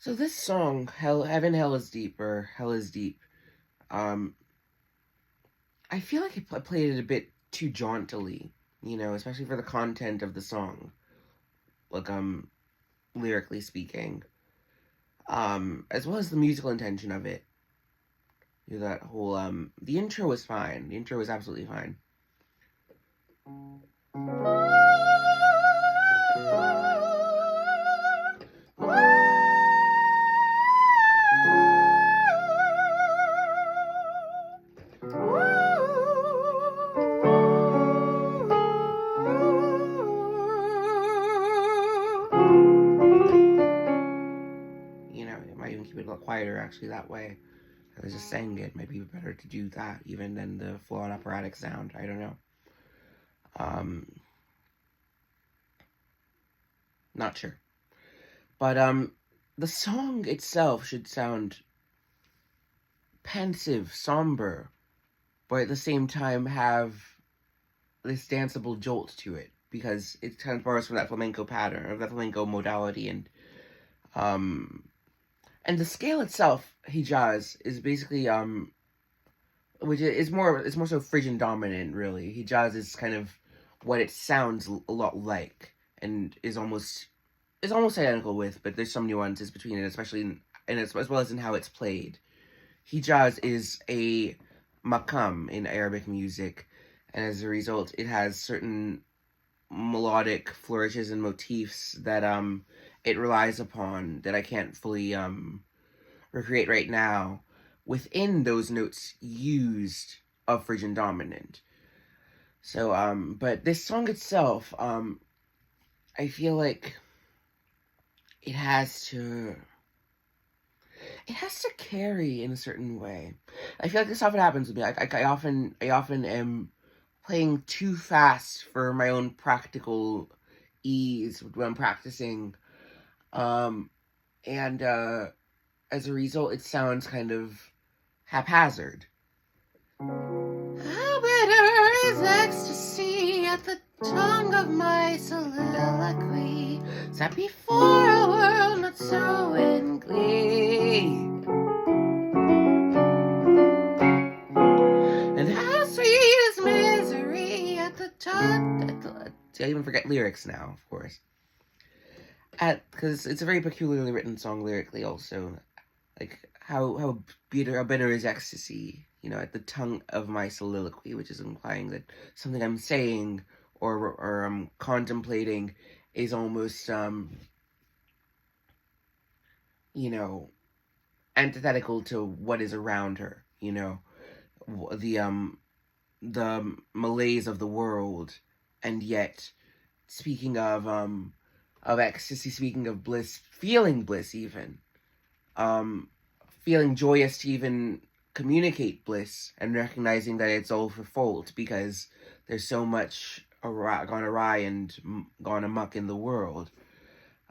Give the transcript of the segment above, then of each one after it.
So this song, Heaven, Hell is Deep, or Hell is Deep, um, I feel like I played it a bit too jauntily, especially for the content of the song, like, lyrically speaking, as well as the musical intention of it. That whole, the intro was fine. The intro was absolutely fine. It might even keep it a little quieter, actually, that way. I was just saying it might be better to do that, even than the full-on operatic sound. I don't know. Not sure. But, the song itself should sound pensive, somber, but at the same time have this danceable jolt to it, because it kind of borrows from that flamenco pattern, or that flamenco modality, and the scale itself, Hijaz, is basically, which is it's more so Phrygian dominant, really. Hijaz is kind of what it sounds a lot like, and is almost identical with, but there's some nuances between it, especially as well as in how it's played. Hijaz is a maqam in Arabic music, and as a result, it has certain melodic flourishes and motifs that it relies upon that I can't fully recreate right now within those notes used of Phrygian dominant. So but this song itself, I feel like it has to carry in a certain way. I feel like this often happens with me. I often am playing too fast for my own practical ease when I'm practicing. And as a result, it sounds kind of haphazard. How bitter is ecstasy at the tongue of my soliloquy, sat before a world not so in glee. And how sweet is misery at the touch. See, I even forget lyrics now, of course. Because it's a very peculiarly written song lyrically, also. Like, how bitter is ecstasy, at the tongue of my soliloquy, which is implying that something I'm saying or I'm contemplating is almost, antithetical to what is around her, the malaise of the world, and yet, speaking of ecstasy, speaking of bliss, feeling bliss even, feeling joyous to even communicate bliss, and recognizing that it's all for fault because there's so much gone awry and gone amok in the world,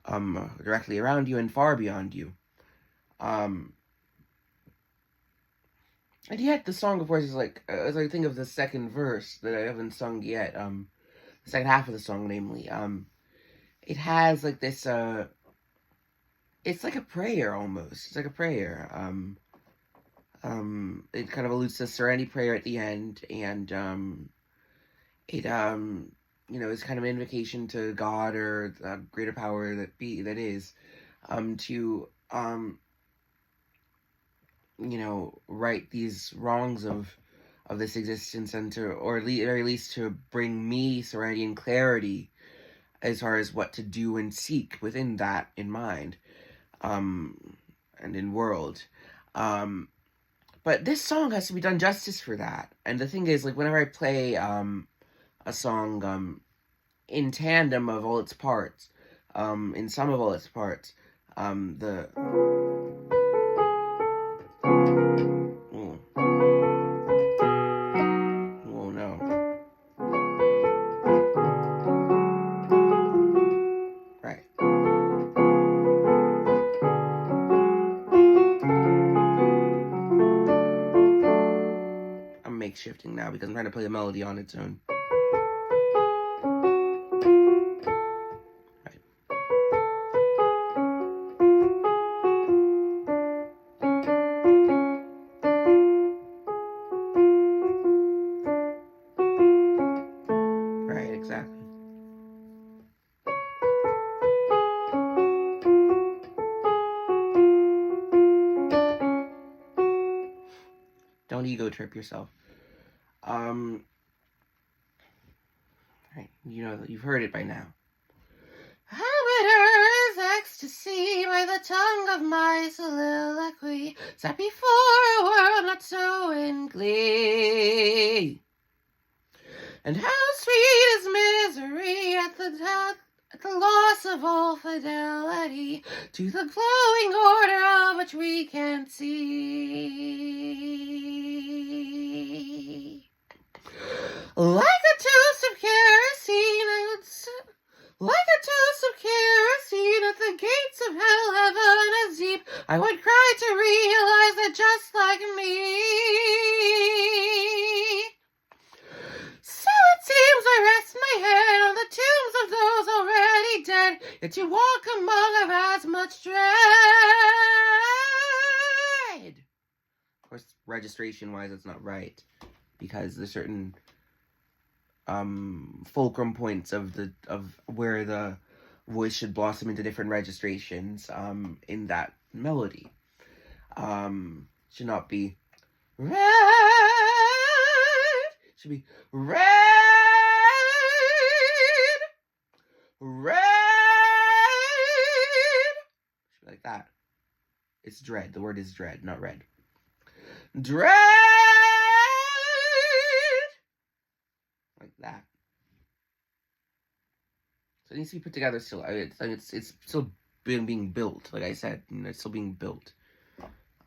directly around you and far beyond you. And yet the song, of course, is like, as I think of the second verse that I haven't sung yet, the second half of the song, namely, it has like this, it's like a prayer almost. It's like a prayer. It kind of alludes to serenity prayer at the end, and it is kind of an invocation to God or the greater power that is, to right these wrongs of this existence, and to, or at the very least, to bring me serenity and clarity as far as what to do and seek within that in mind, and in world. But this song has to be done justice for that. And the thing is, like, whenever I play a song in tandem of all its parts, in some of all its parts, the oh no. Right. I'm makeshifting now because I'm trying to play the melody on its own. Right. ego trip yourself. Right, you know, you've heard it by now. How bitter is ecstasy by the tongue of my soliloquy, sat before a world not so in glee. And how sweet is misery at the loss of all fidelity to the glowing order of which we can see. Like a toast of kerosene, at the gates of hell, heaven is deep. I would cry to realize that just like me. So it seems I rest my head on the tombs of those already dead, yet to walk among have as much dread. Of course, registration-wise, it's not right, because there's certain fulcrum points of where the voice should blossom into different registrations in that melody. Should not be red. Should be red. Should be like that. It's dread. The word is dread, not red. Dread. Like that. So it needs to be put together still. It's still being built, like I said. It's still being built.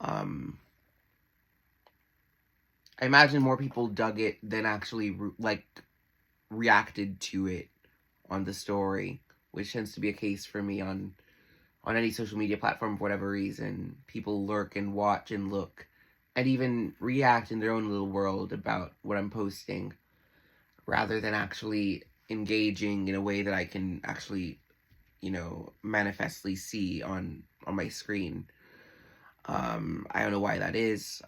I imagine more people dug it than actually reacted to it on the story, which tends to be a case for me on any social media platform for whatever reason. People lurk and watch and look and even react in their own little world about what I'm posting, rather than actually engaging in a way that I can actually, manifestly see on my screen. I don't know why that is.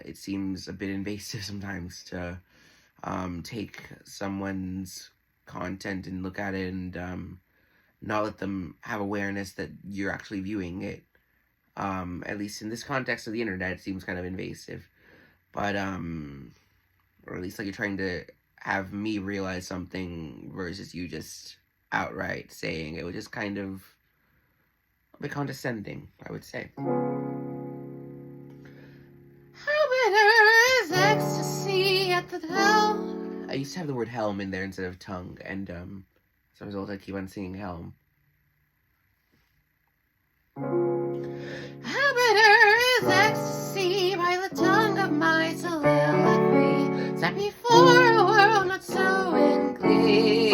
It seems a bit invasive sometimes to take someone's content and look at it and not let them have awareness that you're actually viewing it. At least in this context of the internet, it seems kind of invasive. But, or at least like you're trying to have me realize something versus you just outright saying it, which is kind of a bit condescending, I would say. How bitter is ecstasy at the helm. I used to have the word helm in there instead of tongue, and as a result I keep on singing helm. How bitter is ecstasy by the tongue of my soliloquy, sat before a world not so in glee.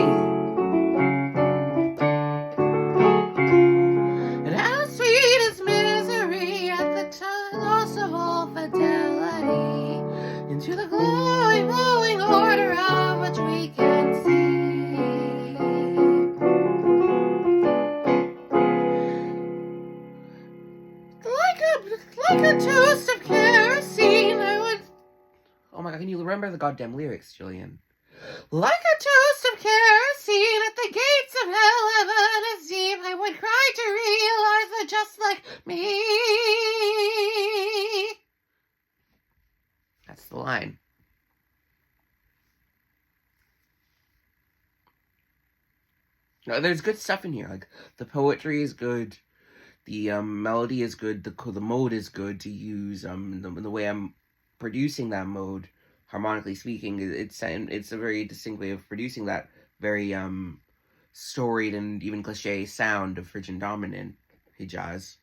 And how sweet is misery at the loss of all fidelity into the glowing order of which we can see. Like a toast of kerosene, I would... Oh my god, can you remember the goddamn lyrics, Julian? Like a toast of kerosene at the gates of hell, heaven is deep. I would cry to realize that just like me. That's the line. No, there's good stuff in here. Like, the poetry is good. The melody is good. The mode is good to use. The way I'm producing that mode, harmonically speaking, it's a very distinct way of producing that very storied and even cliche sound of Phrygian dominant Hijaz.